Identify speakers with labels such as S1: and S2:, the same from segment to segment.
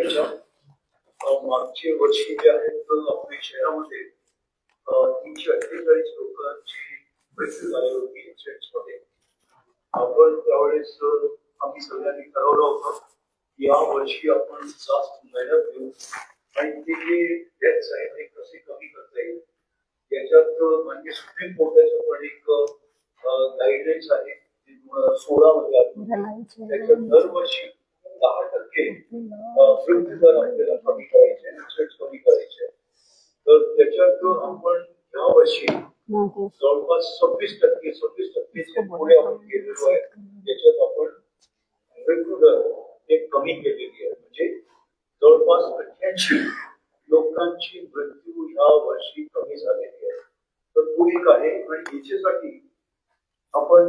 S1: वर्षापेक्षा मागच्या वर्षी जे आहेत आपल्या शहरामध्ये 348 लोकांची मृत्यू झाली होती ऍक्सिडेंट्स मध्ये. आपण त्यावेळेस आम्ही सगळ्यांनी ठरवलं होतं की या वर्षी आपण जास्त मेहनत घेऊ आणि ते जे डेथ्स आहेत ते कसे कमी करता येईल याच्यात म्हणजे सुप्रीम कोर्टाचं पण एक गाईडलाईन्स आहे 2016 मध्ये त्याच्यात दरवर्षी 10% मृत्यूदर आपल्याला कमी करायचे, ऍक्सिडेंट्स कमी करायचे. तर त्याच्यात आपण या वर्षी जवळपास 26% पुढे आपण गेलेलो आहे. त्याच्यात आपण मृत्यूदर हे कमी केलेली आहे, म्हणजे जवळपास 88 लोकांची मृत्यू या वर्षी कमी झालेली आहे. तर तो एक आहे आणि याच्यासाठी आपण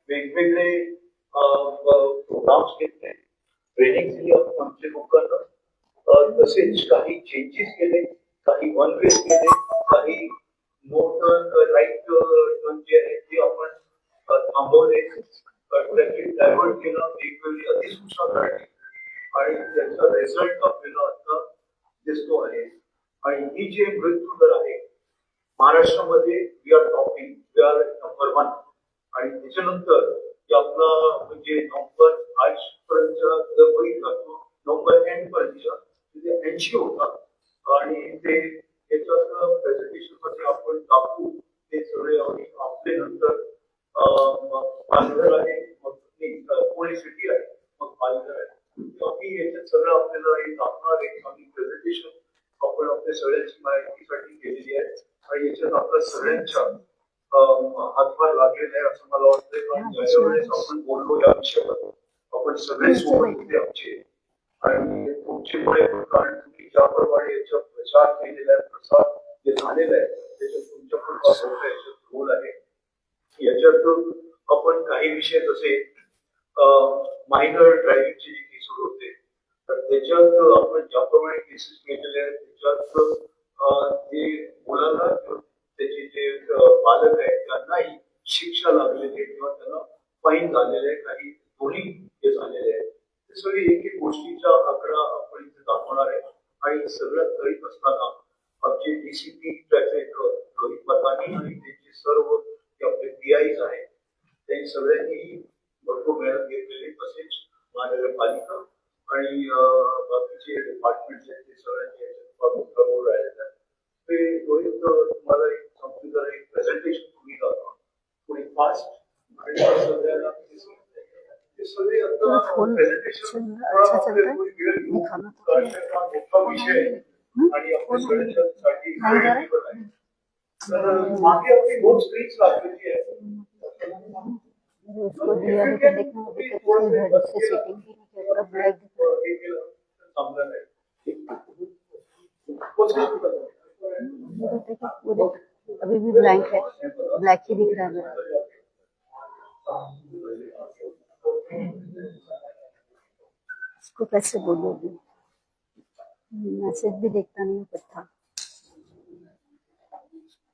S1: वेगवेगळे प्रोग्राम्स घेतले, ट्रेनिंग दिली आमच्या लोकांना, तसेच काही चेंजेस केले, काही वन वेज केले, काही नो टर्न राईट टर्न जे आहेत ते आपण थांबवले, ट्रॅफिक डायव्हर्ट केलं, वेगवेगळी अधिसूचना काढली आणि त्याचा रिझल्ट आपल्याला आता दिसतो आहे. आणि ही जे मृत्यू दर आहे महाराष्ट्रामध्ये we are topping, we are number 1. आणि त्याच्यानंतर आपला म्हणजे नंबर आजपर्यंतचा जर बघितला तो नंबर एंड पर्यंतचा म्हणजे 80 होता. आणि ते याच्यात प्रेझेंटेशन मध्ये आपण दाखवू ते सगळे आपले नंतर पालघर आहे, मग पुणे सिटी आहे, मग पालघर आहे. आम्ही याच्यात सगळं आपल्याला हे दाखवणार आहे. आम्ही प्रेझेंटेशन आपण आपल्या सगळ्यांची माहितीसाठी केलेली आहे आणि याच्यात आपल्या सगळ्यांच्या हातभार लागलेला आहे असं मला वाटतंय. कारण ज्या वेळेस आपण बोललो या विषयावर आपण सगळे सोबत होते आमचे आणि तुमच्यामुळे, कारण तुम्ही ज्याप्रमाणे याचा प्रचार केलेला आहे, प्रसार जे झालेला आहे त्याच्यात तुमच्या खूप मोठा याच्यात रोल आहे. याच्यात आपण काही विषय जसे मायनर ड्रायव्हिंगचे जे केसेस होते तर त्याच्यात आपण ज्याप्रमाणे केसेस केलेले आहेत त्याच्यात जे मुलांना त्याचे जे पालक आहेत त्यांनाही शिक्षा लागलेली आहे किंवा त्यांना फाईन झालेले आहे, काही दोन्ही हे झालेले आहेत. ते सगळे एक एक गोष्टीचा आकडा आपण इथे दाखवणार आहे. आणि सगळं करीत असताना आमचे डीसीपी ट्रॅफिक रोहित मतानी आणि त्यांचे सर्व आपले पीआयज आहेत त्यांनी सगळ्यांनी भरपूर मेहनत घेतलेली, तसेच महानगरपालिका आणि बाकीचे डिपार्टमेंट आहेत ते सगळ्यांनी रोल राहिलेला आहे. ते रोहित तुम्हाला एक कम्प्युटर एक प्रेझेंटेशन तुम्ही दाखवा थोडी फास्ट आणि सगळ्यांना ते सगळे आता प्रेझेंटेशन मोठा विषय आणि आपल्या सगळ्यांसाठी आहे. तर मागे आपली 2 स्क्रीन्स लागलेली आहे.
S2: उसको दिया है तो देखना अभी तक उसने घर से सेटिंग की नहीं पूरा ब्लैक दिख रहा है पूरे अभी भी ब्लैंक है, ब्लैक ही दिख रहा है मेरा. इसको कैसे बोलोगे, मैसेज भी देखता नहीं पता,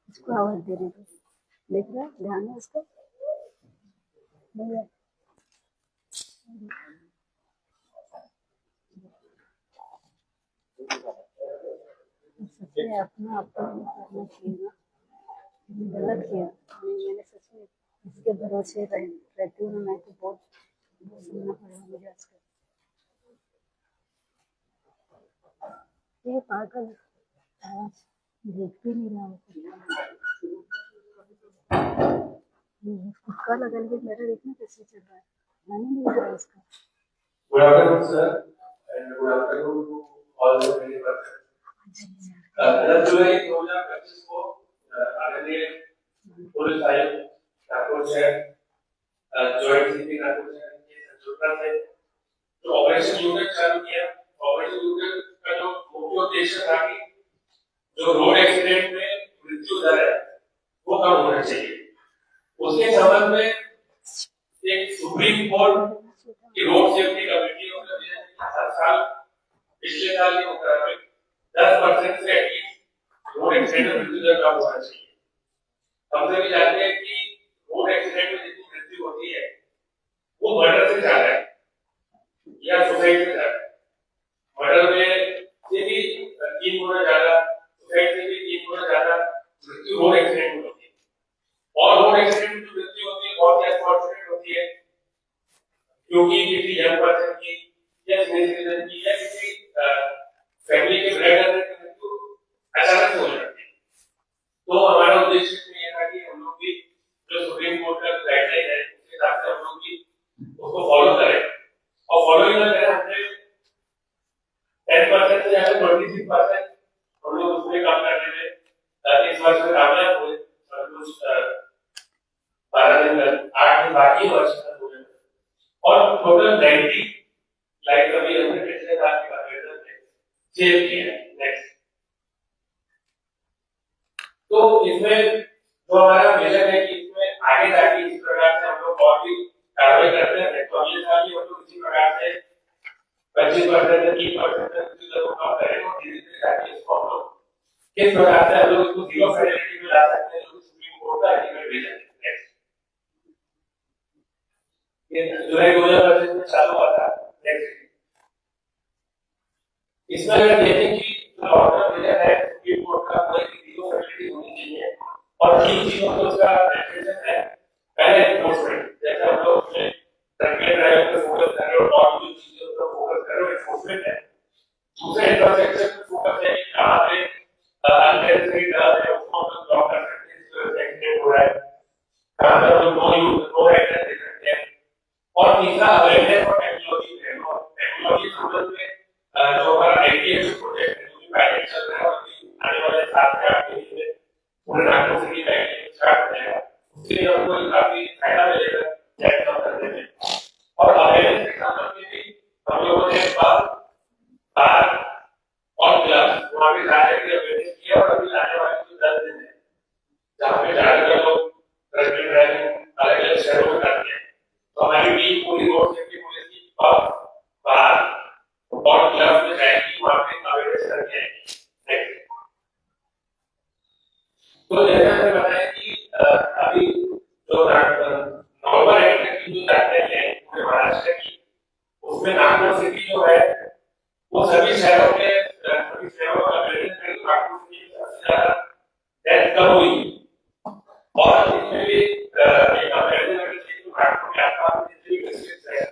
S2: इसको आवाज दे रही है, देख रहा है, ध्यान है उसका सच्चे अपना करना चाहिए ना, गलत किया मैंने सच में इसके भरोसे रहती हूँ मैं तो बहुत सुनना पड़ा मुझे आजकल. ये पागल आवाज देख भी नहीं रहा उसका लगा, लेकिन मेरा देखना कैसे चल रहा है मैंने नहीं देखा इसका.
S3: Good afternoon, sir, and good afternoon to all the media persons. 10 जुलाई 2025 को आदरणीय पुलिस आयुक्त नागपुर शहर जॉइंट सीपी नागपुर शहर के संयोजकता से जो ऑपरेशन यूनिट चालू किया, ऑपरेशन यूनिट का जो मुख्य उद्देश्य था कि जो रोड एक्सीडेंट में मृत्यु दर है वो कम होना चाहिए. उसके संबंध में एक सुप्रीम कोर्ट की रोड सेफ्टी कमेटी ने हर साल पिछले साल के मुताबिक 10% से एटलीस्ट रोड एक्सीडेंट में मृत्यु दर कम होना चाहिए. हम सभी जानते हैं कि रोड एक्सीडेंट में जितनी मृत्यु होती है वो मर्डर से ज्यादा है या सुसाइड से ज्यादा है. मर्डर में से भी 3 गुना ज्यादा, सुसाइड से भी 3 गुना ज्यादा मृत्यु रोड एक्सीडेंट में होती है। और रोड एक्सीडेंट में जो मृत्यु होती है बहुत अनफॉर्चुनेट होती है, क्योंकि किसी यंग पर्सन की या सीनियर सिटीजन की या किसी फैमिली के ब्रेडविनर की मृत्यु अचानक से हो जाती है। तो हमारा उद्देश्य इसमें यह था कि हम लोग भी जो सुप्रीम कोर्ट का गाइडलाइन है उसके हिसाब से हम लोग भी उसको फॉलो करें, और फॉलो ही ना करें हमने 10% से ज्यादा 26% हम लोग उसमें काम करने में इस वर्ष में कामयाब हुए, और कुछ 12 दिन 8 दिन बाकी वर्ष खत्म हो गए, और टोटल 90 लाइक अभी हमने पिछले साल के कंपैरिजन में सेव किए हैं। नेक्स्ट, तो इसमें जो हमारा विजन है कि इसमें आगे जाके इस प्रकार से हम लोग और भी कार्रवाई करते हैं। तो अगले साल भी हम लोग इसी प्रकार से 25% या 30% तक किसी लोगों का करें, और धीरे धीरे जाके इसको हम लोग किस प्रकार से हम लोग इसको जीरो फेटेलिटी में ला सकते हैं, जो सुप्रीम कोर्ट का अल्टीमेट विजन है। नेक्स्ट, ये जुलाई 2025 में चालू हुआ था। नेक्स्ट, इसमें अगर देखें कि लॉन्ग विजन है सुप्रीम कोर्ट का, कोई जीरो फेटेलिटी होनी चाहिए, और 3 चीजों को उसका एप्लीकेशन है। पहले एनफोर्समेंट, जैसे हम लोग उसमें ड्रग ड्राइविंग पे फोकस कर रहे हो और जो चीजों पर फोकस कर रहे हो एनफोर्समेंट है। दूसरे इंफ्रास्ट्रक्चर पे फोकस है कि कहां पे अननेसेसरी ड्रग है उसको हम लोग ब्लॉक कर सकते हैं, इसको एक्सीडेंट हो रहा है, कहां पे हम लोग नो एक्शन दे सकते हैं। और तीसरा अवेयरनेस और टेक्नोलॉजी है, और टेक्नोलॉजी संबंध में जो हमारा आईटीएस प्रोजेक्ट है जो भी पायलट चल रहा है, और आने वाले 7 से 8 महीने में पूरे नागपुर सिटी में स्टार्ट हो जाएगा, उससे हमको काफी फायदा मिलेगा काम करने में। और अवेयरनेस के संबंध में भी हम लोगों ने बार और ग्लव्स वहां पे जाने की अवेयरनेस किया, और अभी आने वाले जो 10 दिन है जहाँ पे ज्यादातर लोग ड्रग ड्राइविंग अलग अलग शहरों में करते हैं, तो हमारी टीम पूरी रोड सेफ्टी पुलिस की बार और ग्लव्स में जाएगी, वहां पे अवेयरनेस करके आएगी। तो जैसे मैंने बताया कि अभी जो नवंबर एंड तक की जो गाइडलाइन है पूरे महाराष्ट्र की, उसमें नागपुर सिटी जो है वो सभी शहरों का अवेयरनेस करके नागपुर सिटी में सबसे ज्यादा डेथ कम हुई, और इसमें भी एक अवेयरनेस करके चाहिए नागपुर के आसपास जितने भी डिस्ट्रिक्ट है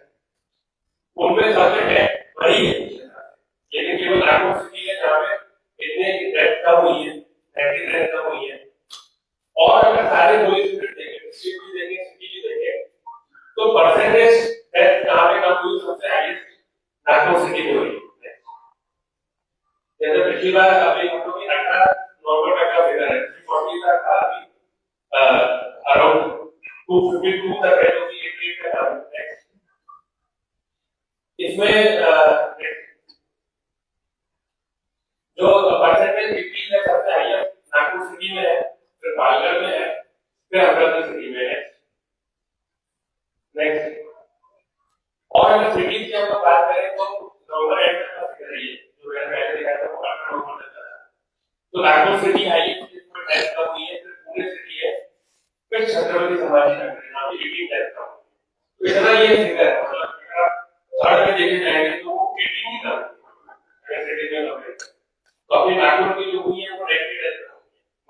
S3: उनमें सबसे डेथ बढ़ी है, लेकिन केवल नागपुर सिटी है जहाँ पे इतने डेथ कम हुई है, 90 डेथ कम हुई है। और अगर सारे पुलिस यूनिट देखें, डिस्ट्रिक्ट भी देखें, सिटी भी देखें, तो परसेंटेज डेथ कहां पे कम हुई सबसे हाईएस्ट नागपुर सिटी में हुई। जैसे पिछली बार अभी हम लोग 18 नवंबर तक का फिगर है, 340 तक था, अभी अराउंड 252 तक है, जो कि 88 का था। इसमें जो परसेंटेज 80 है सबसे हाईएस्ट नागपुर सिटी में है, फिर पालघर में है, फिर अमरावती सिटी में है। नेक्स्ट, और अगर सिटी की हम बात करें तो नवंबर एंड तक का फिगर है, जो मैंने पहले दिखाया था वो 18 नवंबर तक था। तो नागपुर सिटी हाईएस्ट जिसमें डेथ कम हुई है, फिर पुणे सिटी है, फिर छत्रपति संभाजी नगर यहाँ पे 18 डेथ कम हुई। तो इतना ये फिगर है, मतलब थर्ड में देखे जाएंगे तो वो 18 ही कम अगर सिटी में कम है, तो अपनी नागपुर की जो हुई है वो 90 डेथ कम,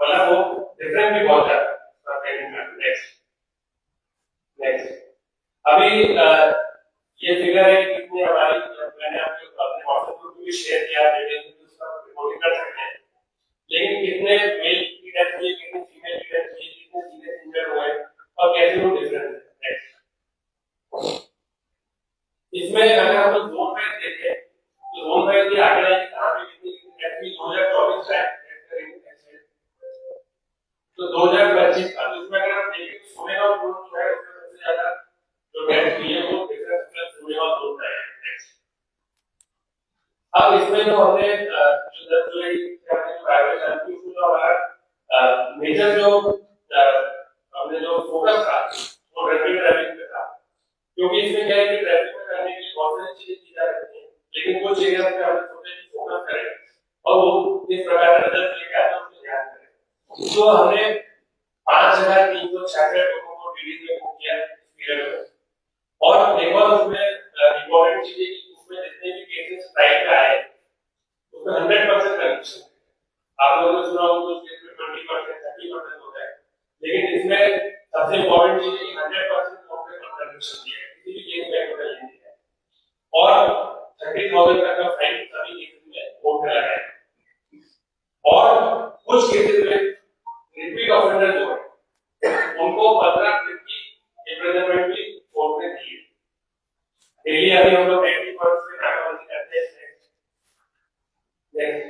S3: मतलब वो डिफरेंस भी बहुत ज्यादा। नेक्स्ट, अभी ये फिगर है कि कितने हमारी, मैंने आपको अपने व्हाट्सएप ग्रुप में भी शेयर किया, उसका रिपोर्टिंग कर सकते हैं, लेकिन कितने मेल की डेथ हुई, कितने फीमेल की डेथ हुई, कितने सीरियस इंजर्ड हुए, और कैसे वो डिफरेंस है। नेक्स्ट, इसमें अगर हम लोग जोन वाइज देखें तो जोन वाइज ये आंकड़ा है कि कहां पे कितनी डेथ हुई 2024 का है, तो 2025 का, इसमें अगर हम देखें तो सोनेगांव जोन जो है उसमें सबसे ज्यादा जो डेथ हुई है वो डिफरेंस प्लस सोनेगांव जोन का है। नेक्स्ट, अब इसमें जो हमने जो 10 जुलाई से हमने जो कार्रवाई चालू की, उसमें जो हमारा मेजर जो हमने जो फोकस था वो ड्रग ड्राइविंग पे था, क्योंकि इसमें क्या है कि ड्राइविंग में करने के लिए बहुत सारी चीजें की जा सकती हैं, लेकिन कुछ एरिया पे हमने सोचा कि फोकस करें और वो इस प्रकार का रिजल्ट लेके आते हैं उसको ध्यान करें। तो हमने 5366 लोगों को रिलीज में किया इस पीरियड में, और एक और उसमें इंपॉर्टेंट चीज है कि उसमें जितने भी केसेस प्राइम पे आए 2000 तक का फाइन सभी केसेस में कोर्ट में लगाया है। और कुछ केसेस में रिपीट ऑफेंडर जो है उनको 15 दिन की इम्प्रिजनमेंट भी कोर्ट ने दी है। डेली अभी हम लोग 80% में नाकाबंदी करते हैं। नेक्स्ट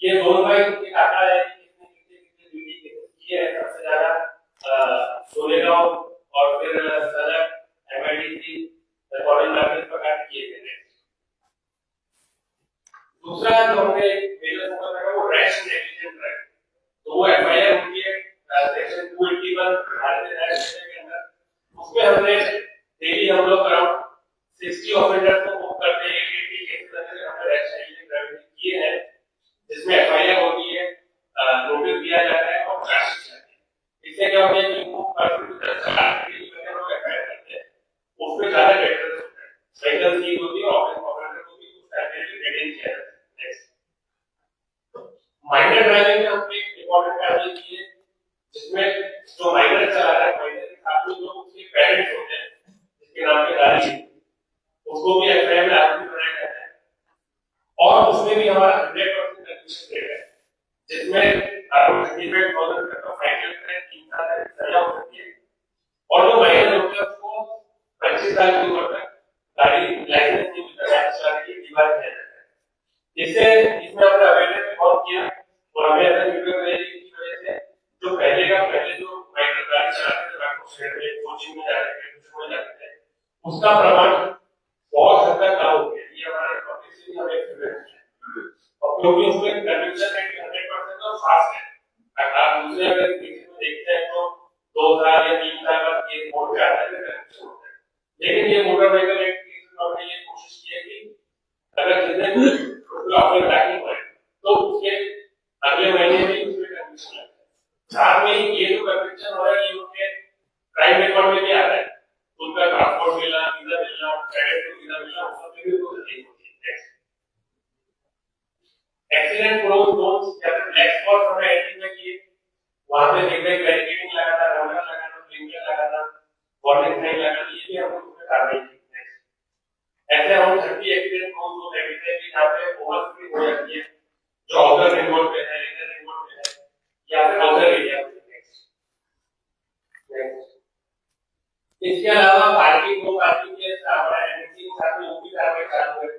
S3: ये दोनों भाई के काटा है कि कितने कितने ड्यूटी केसेस किए हैं। सबसे ज्यादा सोलेगांव और फिर सदर एमआईडीसी रिकॉर्डिंग लाइसेंस पर काट किए गए हैं। दूसरा जो हमने मेजर फोकस रखा वो रैश नेग्लिजेंट ड्राइविंग। तो वो एफआईआर होती है सेक्शन 281 भारतीय न्याय संहिता के अंदर। उसमें हमने डेली हम लोग अराउंड 60 ऑफेंडर्स को बुक करते हैं। 80 केसेस अंदर हमने रैश नेग्लिजेंट ड्राइविंग किए हैं, जिसमें एफआईआर होती है, नोटिस दिया जाता है और चार्जशीट जाती है। इससे क्या होता है कि वो पर्सन को 10 लाख के लिए लोग एफआईआर करते हैं, उसमें ज्यादा डेटर होता है, स्पेशल सीट होती है, ऑफेंडर को भी उस टाइम पे रिटेन किया जाता है। नेक्स्ट माइनर ड्राइविंग में हमने एक इंपॉर्टेंट कार्रवाई की है, जिसमें जो माइनर चला रहा है, माइनर के साथ में जो उसके पेरेंट्स होते हैं जिसके नाम पे गाड़ी है, उसको भी एफआईआर में आरोपी बनाया जाता है। और उसमें भी हमारा 100% कंविक्शन रेट है, जिसमें 35,000 तक का फाइन लगता है, 3 साल तक सजा हो सकती है। और जो माइनर होते हैं उसको 25 साल की उम्र तक गाड़ी लाइसेंस नहीं मिलता, गाड़ी चलाने की दीवार किया जाता है। इससे इसमें हमने अवेयरनेस बहुत किया और हमें ऐसा फीडबैक मिला कि इस वजह से जो पहले जो माइनर गाड़ी चलाते थे, रात को शहर में कोचिंग में जाते थे, ट्यूशन में जाते थे, उसका प्रमाण बहुत हद तक कम हो गया। ये हमारे टॉपिक से भी हमें फीडबैक मिला। और क्योंकि उसमें कन्विक्शन रेट 100% और फास्ट है। अगर आप दूसरे अगर केस में देखते हैं तो 2 साल या 3 साल बाद केस कोर्ट में आता है, कन्विक्शन होता है। लेकिन ये मोटर व्हीकल एक्ट केस में हमने ये कोशिश की है कि अगर जितने भी ऑफर दाखिल हुए तो उसके अगले महीने में उसमें कन्विक्शन लगता है। साथ में ही ये जो कन्विक्शन हो रहा है ये उनके क्राइम रिकॉर्ड में भी आता है, उनका ट्रांसपोर्ट मिला, वीजा मिला, क्रेडिट वीजा मिला, उस सब में भी वो होती है। एक्सीडेंट प्रोन जोन्स या फिर ब्लैक स्पॉट हमने एंट्री में किए, वहां पे देखते हैं बैरिकेडिंग लगाना, रनर लगाना, ब्लिंकर लगाना, वार्निंग साइन लगाना, ये भी हमने उसमें कार्रवाई की है। ऐसे हम 30 एक्सीडेंट प्रोन जोन देखते हैं कि जहां पे ओवर स्पीड हो जाती है, जो आउटर रिंग रोड पे है, इनर रिंग रोड पे है या फिर आउटर एरिया पे। इसके अलावा पार्किंग के हमारा एनएससी के साथ में यूपी कार्रवाई चालू है।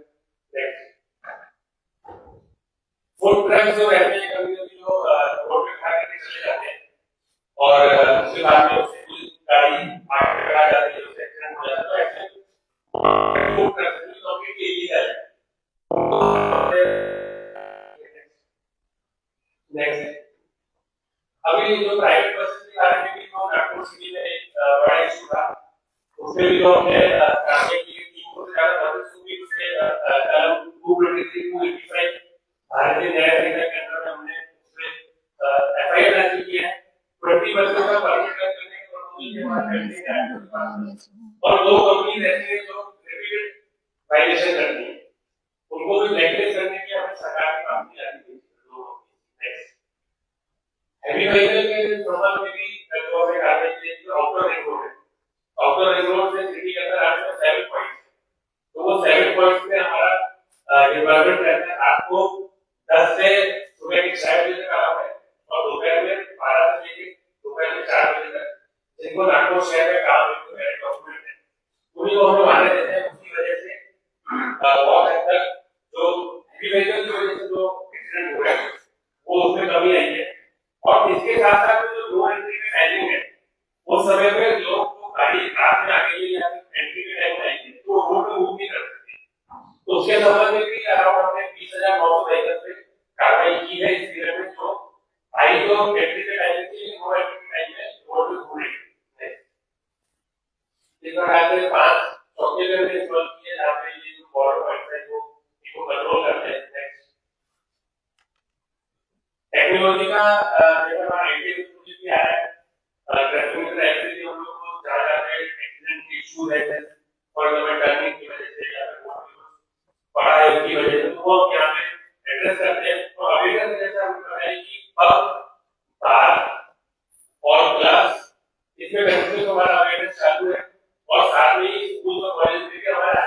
S3: फूड ट्रक जो रहते हैं कभी-कभी जो रोड पे खड़ा करके चले जाते हैं और उसके बाद में उससे कोई गाड़ी आगे टकरा जाती है, उससे एक्सीडेंट हो जाता है। तो ऐसे फूड ट्रक भी कंप्लीटली इलीगल है। नेक्स्ट अभी जो प्राइवेट बसेस के बारे में भी जो नागपुर सिटी में एक बड़ा इशू था, उसमें भी जो हमने कार्रवाई की, 300 से ज्यादा बसेस को भी उसके कलम 223 285 भारतीय न्याय संहिता के अंदर हमने उसमें एफआईआर दर्ज की है। 20 बसों का परमिट करने के बाद और 2 कंपनी ऐसी हैं जो रिपीटेड वायलेशन करती है, उनको भी ब्लैकलिस्ट करने की हमें सरकार की काम की जाती है। हैवी व्हीकल के नॉर्मल में भी जो हमें कार्रवाई की है, आउटर रिंग रोड है, आउटर रिंग रोड से सिटी के अंदर आने में 7 पॉइंट्स, तो वो 7 पॉइंट्स में हमारा डिपार्टमेंट रहता है। आपको 10 से सुबह के 6 बजे तक आना है और दोपहर में 12 से लेकर दोपहर में 4 बजे तक, जिनको नागपुर शहर में काम है, डॉक्यूमेंट है, उन्हीं को हम लोग आने देते हैं। उसकी वजह से बहुत हद तक जो हैवी व्हीकल की वजह से जो एक्सीडेंट हुए हैं वो उसमें कमी आई है। और इसके साथ साथ जो नो एंट्री का टाइमिंग है, उस समय पे लोग को गाड़ी रात में आके लिए या एंट्री के टाइम आएंगे तो रोड पे मूव नहीं कर सकते। तो उसके संबंध में भी अराउंड हमने 20,900 व्हीकल पे कार्रवाई की है इस पीरियड में, जो आई जो एंट्री के टाइम थी नो एंट्री के टाइम में रोड पे घूम रही है। इस प्रकार से 5 चौके पे हमने इंस्टॉल किए जहां पे ये जो बॉर्डर पॉइंट है वो इनको कंट्रोल करते हैं। टेक्नोलॉजी का हमारा आईटी भी आया है, ट्रैफिक ऐसे भी हम लोग को ज्यादा एक्सीडेंट के इशू है फॉर एग्जांपल टर्निंग की वजह से या फिर बड़ा है की वजह से, तो वो यहाँ पे एड्रेस करते हैं। तो अभी का जैसा हम कर रहे हैं कि अब तार और ग्लास इसमें वैसे हमारा अवेयरनेस चालू है और साथ में ही स्कूल और कॉलेज में भी हमारा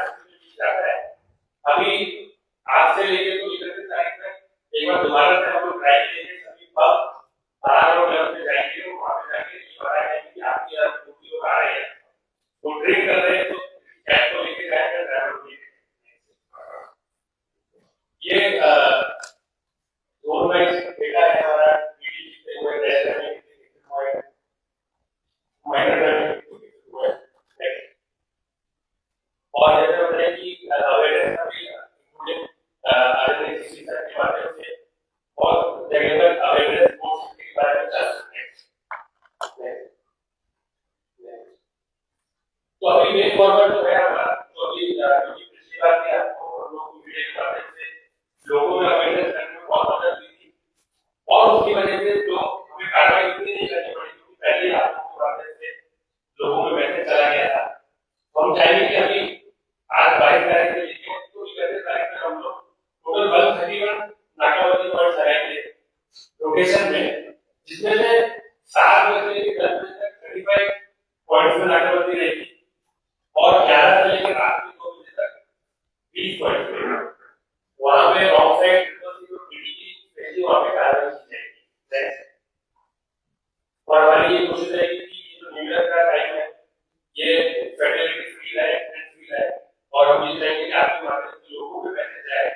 S3: और जैसे बताया कि अवेयरनेस अभी इंक्लूडिंग अवेयरनेस के माध्यम से और जगह पर अवेयरनेस कोर्स के बारे में चल रहे हैं। तो अभी वे फॉरवर्ड जो है हमारा तो अभी पिछली बार भी आपको लोग वीडियो के माध्यम से लोगों में अवेयरनेस करने में बहुत मदद हुई थी और उसकी वजह से जो हमें कार्रवाई इतनी नहीं करनी पड़ी क्योंकि पहले ही आपको माध्यम से लोगों में मैसेज चला गया था। तो हम चाहेंगे कि अभी आज 22 तारीख से लेकर तो 31 तारीख तक हम लोग टोटल 131 नाकाबंदी पॉइंट लगाएंगे लोकेशन में, जिसमें से 7 बजे से 10 बजे तक 35 पॉइंट्स में नाकाबंदी रहेगी और 11 से लेकर रात के 2 बजे तक 20 पॉइंट पे वहां पे रॉन्ग साइड पीडीपी वहां पे कार्रवाई की जाएगी। और हमारी ये कोशिश रहेगी कि ये जो न्यू ईयर का टाइम है ये फेडरलिटी फ्री है, एक्सीडेंट फ्री है और हम ये चाहेंगे कि आपके माध्यम से लोगों में मैसेज जाए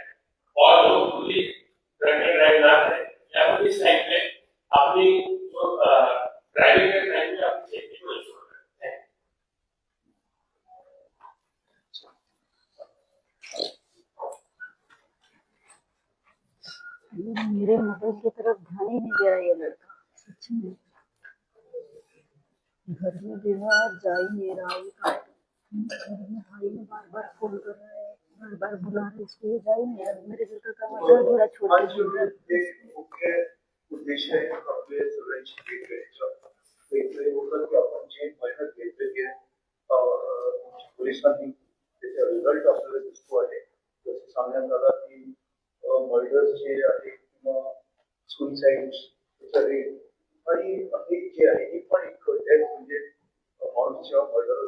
S3: और लोग खुली ड्रंक एंड ड्राइव ना करें या फिर इस टाइम पे अपनी जो ड्राइविंग के टाइम में अपनी सेफ्टी को इंश्योर करते हैं।
S2: मेरे मोबाइल की तरफ ध्यान ही नहीं दे रहा ये लड़का, सच में। घर में भी बाहर जा ही नहीं रहा, घर में भाई ने बार बार फोन कर रहा है, बार बार बुला रहा है इसको, ये जा ही नहीं रहा। मेरे घर का मतलब थोड़ा छोटा
S1: मुख्य उद्देश आहे आपले सगळ्यांची भेट घ्यायचं वेगवेगळे होतं की आपण जे मेहनत घेतलेली आहे पोलिसांनी त्याचा रिझल्ट आपल्याला दिसतो आहे। जसं सांगण्यात आलं की मर्डर्स जे आहे किंवा सुसाईड त्याचा रेट आणि हे जे आहे हे पण एक डेथ म्हणजे माणूसच्या मर्डर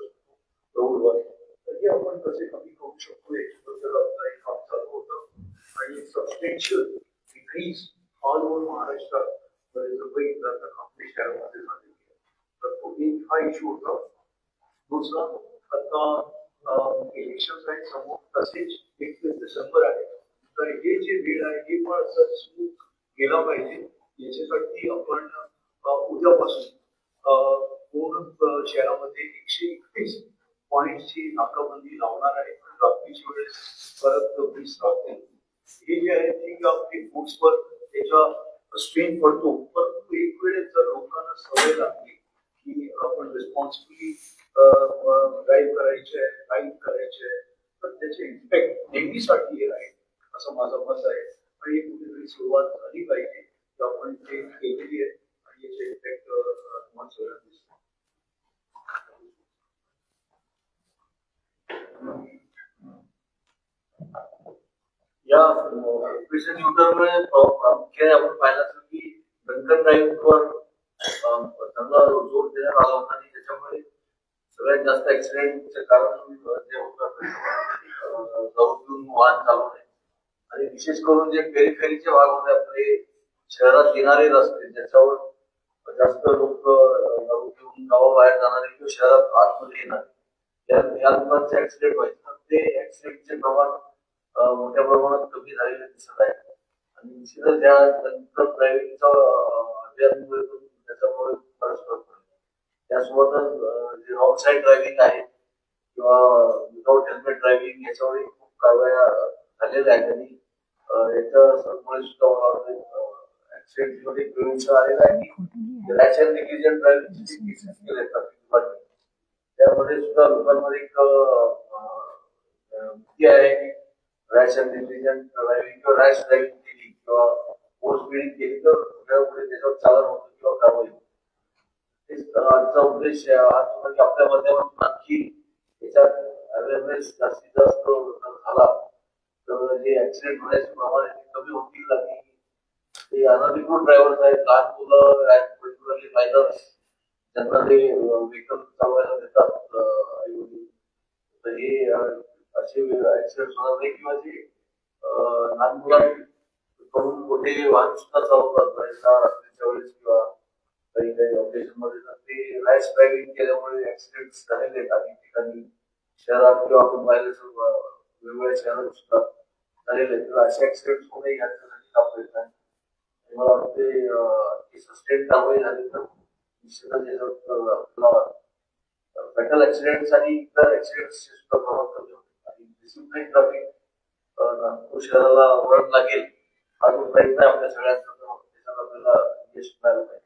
S1: रोडवर तर हे आपण कसे कमी करू शकतो याच्याबद्दल आपलं एक काम चालू होतं आणि सबस्टेन्शियल डिक्रीज ऑल ओव्हर महाराष्ट्रात बरेच आपल्या शहरामध्ये झालेली आहे। तर तो एक हा इश्यू होता। दुसरा आता इलेक्शन आहे समोर, तसेच 31 डिसेंबर आहे, तर हे जे वेळ आहे हे पण असं स्मूथ गेला पाहिजे याच्यासाठी आपण उद्यापासून पूर्ण शहरामध्ये 131 पॉइंटची नाकाबंदी लावणार आहे। रात्रीच्या वेळेस परत 20 राहतील। हे जे आहे ते आपली फूड्सवर त्याचा स्ट्रेन पडतो, परंतु एक वेळेस जर लोकांना सवय लागली की आपण रिस्पॉन्सिबली ड्राईव्ह करायचे ड्राईव्ह करायचे तर त्याचे इम्पॅक्ट नेहमीसाठी हे राहील असं माझं मत आहे। आणि कुठेतरी सुरुवात झाली पाहिजे की आपण ते केलेली आहे आणि याचे इम्पॅक्ट तुम्हाला सगळ्यांना दिसतो।
S4: या ऑपरेशन युद्धामुळे प्रामुख्याने आपण पाहिलं असेल की ड्रंकन ड्राईव्हवर चांगला जोर देण्यात आला होता आणि त्याच्यामुळे सगळ्यात जास्त ऍक्सिडेंटचे कारण जे होतं दारू पिऊन वाहन चालवणे आणि विशेष करून जे पेरिफेरीचे भाग होते आपले शहरात येणारे रस्ते ज्याच्यावर जास्त लोक दारू पिऊन गावाबाहेर जाणारे किंवा शहरात आतमध्ये येणारे या लोकांचे ऍक्सिडेंट व्हायचे, ते ऍक्सिडेंटचे प्रमाण मोठ्या प्रमाणात कमी झालेले दिसत आहे आणि निश्चितच या ड्रायव्हिंगचा अभियानामुळे त्याच्यामुळे बराच फरक पडतो। त्यासोबतच जे रॉंग साईड ड्रायव्हिंग आहे किंवा विदाउट हेल्मेट ड्रायव्हिंग याच्यावरही खूप कारवाया झालेल्या आहेत आणि याच्यामुळे सुद्धा ऍक्सिडेंट मध्ये प्रिव्हेन्शन आलेलं आहे की रॅश अँड नेग्लिजंट ड्रायव्हिंगचे केसेस केले ट्रॅफिक त्यामध्ये सुद्धा लोकांमध्ये एक भीती आहे की रॅश अँड नेग्लिजंट ड्रायव्हिंग किंवा रॅश ड्रायव्हिंग केली किंवा ओव्हर स्पीडिंग केली तर पुढे त्याच्यावर चालन होतं किंवा कारवाई होते। आजचा उद्देश हाच होता की आपल्या माध्यमातून आणखी याच्यात अवेअरनेस जास्तीत जास्त झाला तर जे ऍक्सिडेंट होण्याचे प्रमाण कमी होतील आणि ते अनधिकृत ड्रायव्हर्स आहेत, लहान मुलं आहेत, पर्टिक्युलरली मायनर्स ज्यांना ते व्हेकल चालवायला देतात आईवडील, तर हे असे ऍक्सिडेंट होणार नाही किंवा जे लहान मुलांकडून मोठे वाहन सुद्धा चालवतात रात्रीच्या वेळेस किंवा काही काही ऑकेजन मध्ये तर ते रॅश ड्रायव्हिंग केल्यामुळे ऍक्सिडेंट झालेले आहेत आणि ठिकाणी शहरात किंवा आपण पाहिलं वेगवेगळ्या शहरात सुद्धा झालेले आहेत। तर असे ऍक्सिडेंट होणे याच्यासाठी कापले आहे। मला वाटते सस्टेन कारवाई झाली तर निश्चितच याच्यात आपला फॅटल ऍक्सिडेंट्स आणि इतर ऍक्सिडेंट्सचे सुद्धा प्रमाण कमी होते। नाही ट्रॅफिक नागपूर शहराला वळण लागेल हा जो प्रयत्न आहे आपल्या सगळ्यांचा त्याच्यात आपल्याला यश मिळालं पाहिजे.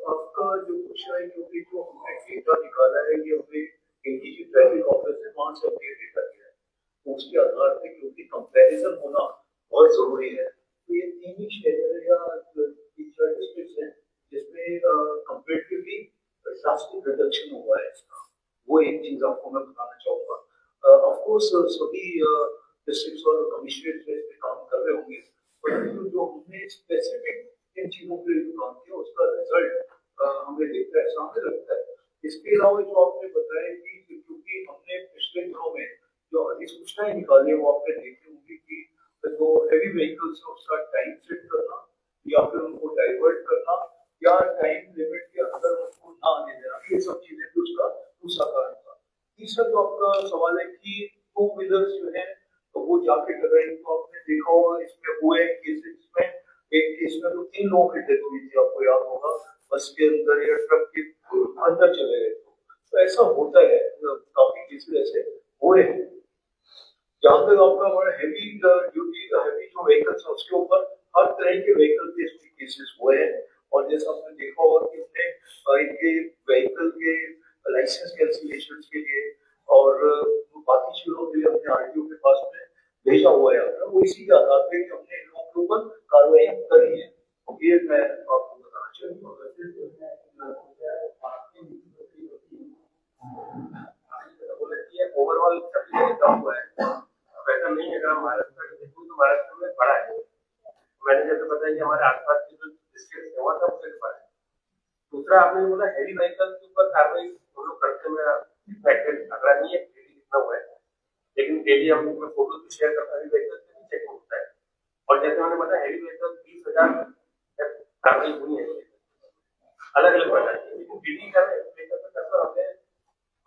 S1: आपका जो क्वेश्चन है क्योंकि जो हमने डेटा निकाला है ये हमने एनटीजी ट्रैफिक ऑफिस से वहां से हमने डेटा लिया है, तो उसके आधार पर क्योंकि कंपैरिजन होना बहुत जरूरी है, तो ये तीन ही शहर या तीन चार डिस्ट्रिक्ट हैं जिसमें कंपेरेटिवली ड्रास्टिक रिडक्शन हुआ है इसका, वो एक चीज आपको मैं बताना चाहूंगा। ऑफ कोर्स सभी डिस्ट्रिक्ट और कमिश्नरेट इस पे काम कर रहे होंगे, परंतु जो हमने स्पेसिफिक इन चीजों पे जो काम किया उसका रिजल्ट हमें देखता है, सामने लगता है। इसके अलावा जो आपने बताया कि क्योंकि हमने पिछले दिनों में जो अधिसूचनाएं निकाली वो आपने देखी होंगी कि जो हैवी व्हीकल्स है उसका टाइम सेट करना या फिर उनको डाइवर्ट करना या टाइम लिमिट के अंदर उनको ना आने देना, ये सब चीजें भी उसका दूसरा कारण था। तीसरा जो आपका सवाल है कि टू व्हीलर्स जो है तो वो जाके कर रहे हैं, तो आपने देखा होगा इसमें हुए केसेस में एक केस में तो 3 लोगों की डेथ हुई थी, आपको याद होगा, बस के अंदर या ट्रक के अंदर चले गए, तो ऐसा होता है, काफी केसेस ऐसे हुए हैं। जहां तक आपका हमारा हैवी ड्यूटी हैवी जो व्हीकल्स है उसके ऊपर हर तरह के व्हीकल के इसमें केसेस हुए हैं, और जैसा आपने देखा होगा कि हमने इनके व्हीकल के लाइसेंस कैंसिलेशन के लिए और बाकी चीजों के लिए हमने आरटीओ के पास में भेजा हुआ है, वो इसी के आधार पर हमने इन लोगों के ऊपर कार्रवाई करी है, ये मैं आपको बताना चाहूंगा।
S3: ओवरऑल सभी जगह कम हुआ है, वैसा नहीं है। अगर हम महाराष्ट्र का देखूँ तो महाराष्ट्र में बड़ा है, मैंने जैसे बताया कि हमारे आसपास के जो डिस्ट्रिक्ट है वहाँ सब से बड़ा है। दूसरा आपने बोला हैवी व्हीकल के ऊपर कार्रवाई हम लोग करते हुए अगला नहीं है कितना हुआ है, लेकिन डेली हम फोटो भी शेयर करते हैं व्हीकल से भी चेक होता है, और जैसे मैंने बताया हैवी व्हीकल 20,000 कार्रवाई हुई है अलग अलग प्रकार की, लेकिन दिल्ली का हमें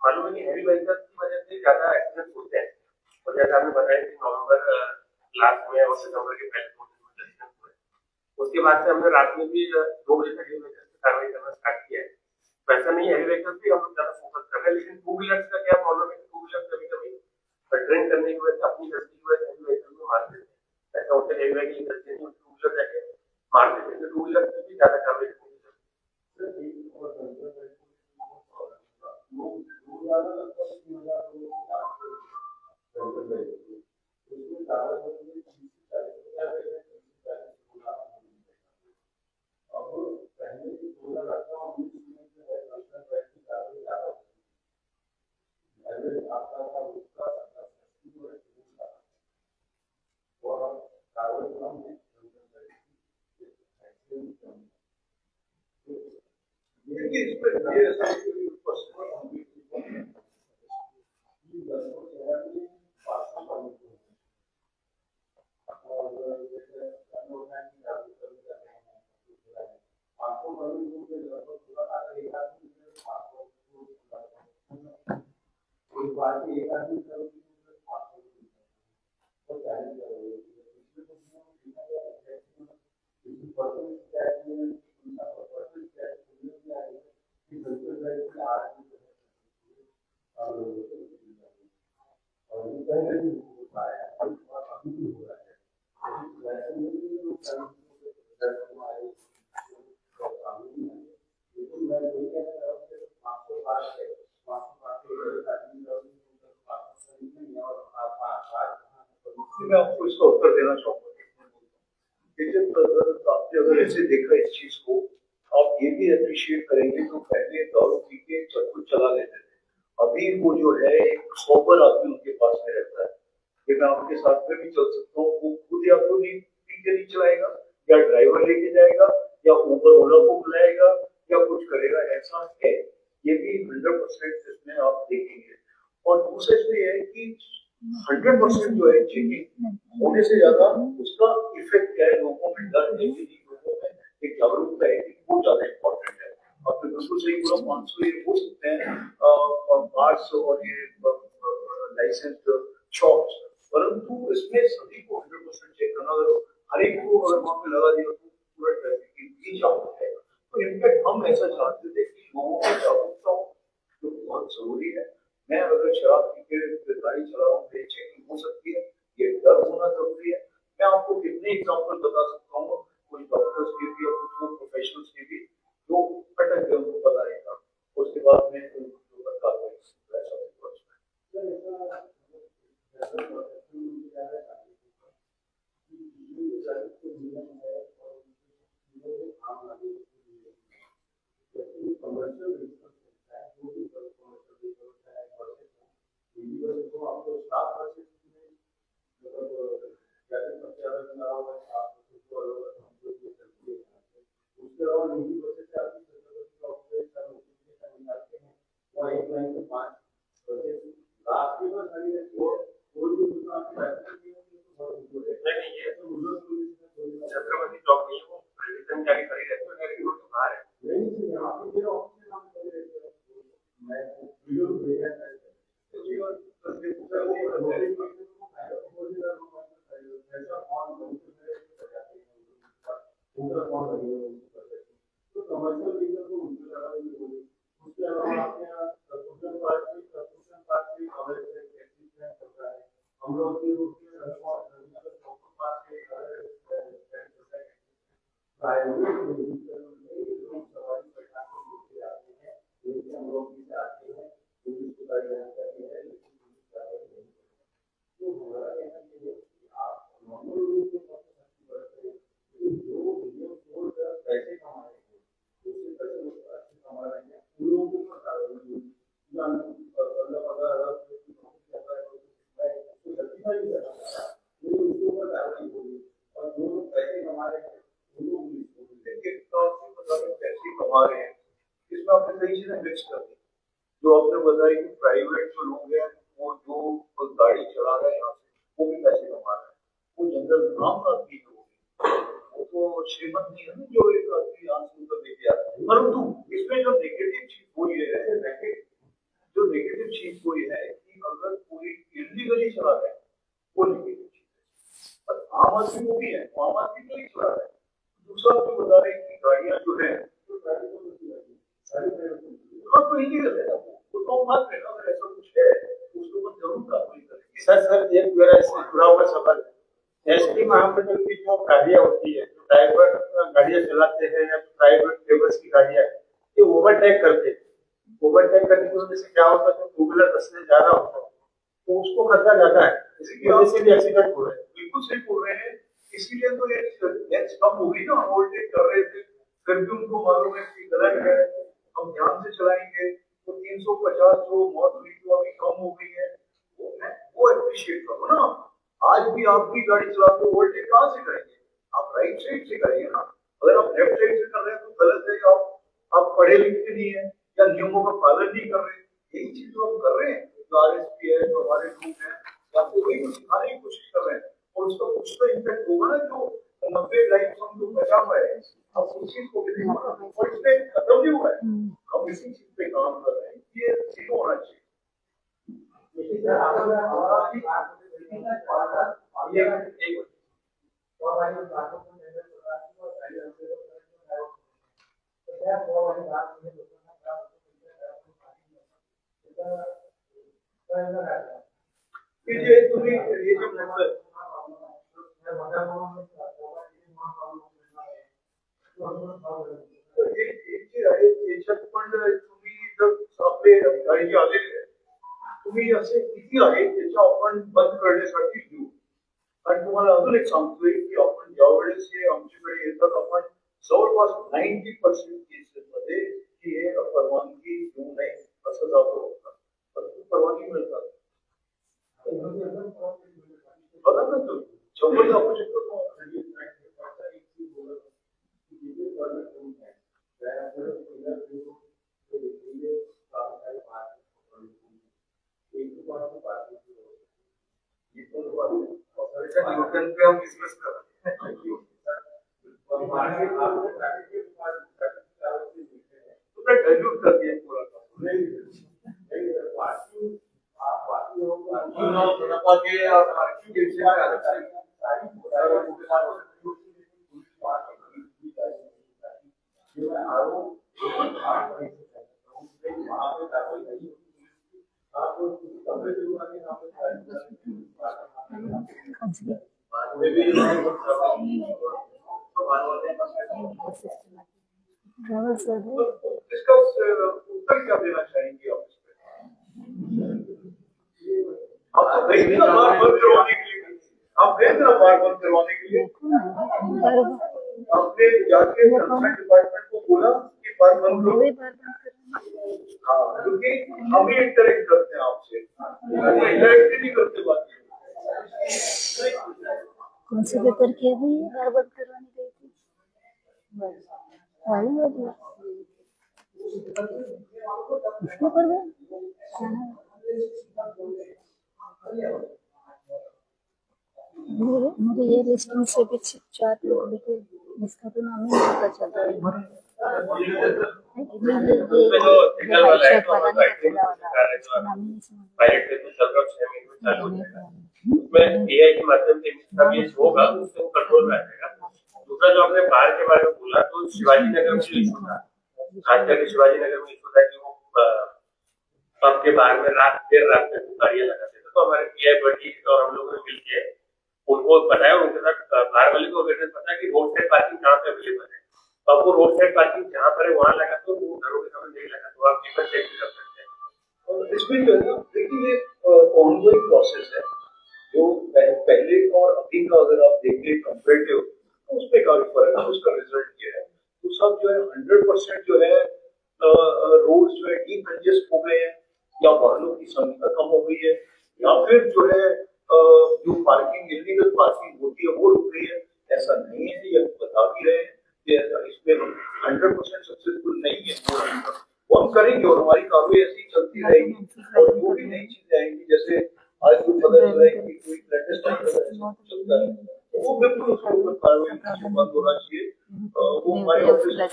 S3: मालूम है कि हैवी व्हीकल की वजह से ज्यादा एक्सीडेंट होते हैं, और जैसा आपने बताया कि नवंबर लास्ट में और सितंबर के पहले 2 दिन में एक्सीडेंट हुए, उसके बाद से हमने रात में भी 2 बजे तक हैवी व्हीकल से कार्रवाई करना स्टार्ट किया है। तो ऐसा नहीं हैवी व्हीकल पे हम लोग ज्यादा फोकस कर रहे हैं, लेकिन टू व्हीलर्स का क्या प्रॉब्लम है कि टू व्हीलर कभी कभी ड्रिंक करने की वजह से अपनी गलती की वजह से हैवी व्हीकल में मार देते हैं, ऐसा होता है हैवी व्हीकल की गलती नहीं, टू व्हीलर जाके मार देते हैं, टू व्हीलर से भी ज्यादा कार्रवाई करनी
S1: मैं आपको इसका उत्तर देना चाहूंगा। लेकिन आपने अगर ऐसे देखा इस चीज को, आप ये भी अप्रिशिएट करेंगे तो पहले दारू पी के सब कुछ चला लेते थे, अभी वो जो है एक सोबर आदमी उनके पास में रहता है कि मैं आपके साथ में भी चल सकता हूँ, वो खुद या तो नहीं पी के नहीं चलाएगा, या ड्राइवर लेके जाएगा, या ऊबर ओला को बुलाएगा, या कुछ करेगा, ऐसा है। ये भी 100% इसमें आप देखेंगे। और दूसरा इसमें यह है कि 100% जो है चेकिंग होने से ज्यादा उसका इफेक्ट क्या है, लोगों में डर है कि नहीं, लोगों में एक जागरूकता है कि वो ज्यादा इम्पोर्टेंट है। आपने बिल्कुल सही बोला, 500 ये हो सकते हैं पार्ट्स और ये लाइसेंस शॉप्स, परंतु इसमें सभी को 100% चेक करना, अगर हर एक को अगर वहां पे लगा दिया तो पूरा ट्रैफिक भी जाम हो जाएगा। तो इनफैक्ट हम ऐसा चाहते थे कि लोगों को जागरूकता हो, जो बहुत जरूरी है। मैं अगर शराब पी के गाड़ी चला रहा हूँ, मेरी चेकिंग हो सकती है, ये डर होना जरूरी है। मैं आपको कितने एग्जाम्पल बता सकता हूँ, कुछ डॉक्टर्स के भी और कुछ प्रोफेशनल्स के भी, जो अटक गए, उनको पता नहीं था, उसके बाद में
S3: छत्रपति चौक नहीं है, वो रिटर्न जारी करी रहती है, मेरे रोड के बाहर है।
S1: पैसे कमा रहे हैं, इसमें आपने कई चीजें मिक्स कर दी। जो आपने बताया कि प्राइवेट जो लोग हैं, वो जो गाड़ी चला रहे हैं, वो भी पैसे कमा रहे हैं, वो जनरल आम आदमी जो वो तो श्रीमंत नहीं है ना, जो एक आदमी यहाँ से उधर लेके आता है। परंतु इसमें जो नेगेटिव चीज वो ये है, जो नेगेटिव चीज वो ये है कि अगर कोई इलीगली चला रहा है, वो नेगेटिव चीज है। और आम आदमी को भी है, आम आदमी को ही चला रहा है। दूसरा आपको बता रहे हैं कि गाड़ियां जो है, हाँ तो इलीगल है, वो तो बात है ना, अगर ऐसा कुछ है तो उसके ऊपर जरूर कार्रवाई करेंगे।
S3: सर एक मेरा इससे जुड़ा हुआ सवाल है, एसटी महामंडल की जो गाड़ियां होती है, जो ड्राइवर गाड़ियां चलाते हैं या प्राइवेट ट्रेवल्स की गाड़ियां, ये ओवरटेक करते हैं। ओवरटेक करने की वजह से क्या होता है, तो टू व्हीलर बस से ज्यादा होता है, तो उसको खतरा ज्यादा है, इसकी वजह से भी एक्सीडेंट हो रहे हैं।
S1: बिल्कुल सही बोल रहे हैं, इसीलिए तो ये डेथ कम होगी ना, ओवरटेक कर रहे थे, फिर भी उनको मालूम है कि गलत है, हम ध्यान से चलाएंगे तो 350 जो मौत हुई तो अभी कम हो गई है, वो अप्रिशिएट करो ना। आज भी आप भी गाड़ी चलाते हो, ओवरटेक कहाँ से करेंगे, आप राइट साइड से करेंगे ना। अगर आप लेफ्ट साइड से कर रहे हैं तो गलत है, आप पढ़े लिखे नहीं है या नियमों का पालन नहीं कर रहे, यही चीज जो हम कर रहे हैं। जो RSP है, जो हमारे लोग हैं, आपको वही को सिखाने की कोशिश कर रहे हैं, और उसका कुछ तो इम्पैक्ट होगा ना, जो 90 लाइफ हम लोग बचा हुआ है, अब उस चीज को भी देखो ना, और इसमें खत्म नहीं हुआ है, हम इसी चीज पे काम कर रहे हैं, ये जीरो होना चाहिए। की जे तुम्ही हे जे म्हणतात तर हे जे आहे त्याच्यात पण तुम्ही जर आपले अधिकारी जे आलेले आहेत तुम्ही असे किती आहे त्याच्या आपण बंद करण्यासाठी देऊ. आणि तुम्हाला अजून एक सांगतोय की आपण ज्या वेळेस हे आमच्याकडे येतात आपण जवळपास 90% केसेस मध्ये की हे परवानगी देऊ नये असं जातो परंतु परवानगी मिळतात. बघा ना तुम्ही 100 दाखवू शकतो न्यूटन पे हम डिस्कस कर रहे हैं. तो डाइल्यूट कर दिया पूरा
S2: खाजगी ट्रैवल सर्विस
S1: इसका उत्तर क्या देना चाहेंगे ऑफिस पे? आप तो गई थी ना बार बंद करवाने के लिए. आप गए थे ना बार बंद करवाने के लिए. आपने जाके कंसर्न डिपार्टमेंट को बोला कि बार बंद करो. हाँ, क्योंकि हम ही इंटरेक्ट करते हैं आपसे, इंटरेक्ट नहीं करते बात.
S2: कौन से पेपर किए हुई है बार बंद करवाने गई थी वाली उसमें कर गए मुझे ये रेस्टोरेंट से भी 4 लोग लेके इसका तो नाम ही नहीं पता चलता है.
S3: उसमें एआई के माध्यम से होगा उससे कंट्रोल में आएगा. दूसरा जो आपने बाढ़ के बारे में बोला तो शिवाजी नगर में इशू था, खासकर शिवाजी नगर में इशू था कि वो पब के बाहर में देर रात में गाड़ियां लगाते थे. तो हमारे पीआई बड़ी और हम लोगों ने मिलकर उनको बताया, उनके साथ बाहर वाले को अवेयरनेस पता कि रोड साइड पार्किंग कहाँ पे अवेलेबल है. तो आपको रोड साइड पार्किंग जहाँ पर है वहां लगा तो वो घरों के सामने नहीं लगा तो आप पेपर चेक भी कर सकते हैं.
S1: और इसमें जो है ना देखिए ये ऑनगोइंग प्रोसेस है जो पहले और अभी का अगर आप देखें कंपेरेटिव तो उसमें काफी फर्क है. उसका रिजल्ट ये है तो सब जो है 100% जो है रोड जो है डीकंजेस्ट हो गए हैं या वाहनों की संख्या कम हो गई है या फिर जो है जो पार्किंग इलीगल पार्किंग होती है वो रुक गई है. ऐसा नहीं है, ये बता भी रहे हैं कि इसमें 100% सक्सेसफुल नहीं है. वो हम करेंगे और हमारी कार्रवाई ऐसी चलती रहेगी और जो भी नई चीजें आएंगी जैसे आज को पता चला है कि कोई लेटेस्ट चलता है तो वो बिल्कुल उसके ऊपर कार्रवाई बंद होना चाहिए. वो हमारे ऑफिस में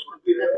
S1: सुनती रहे.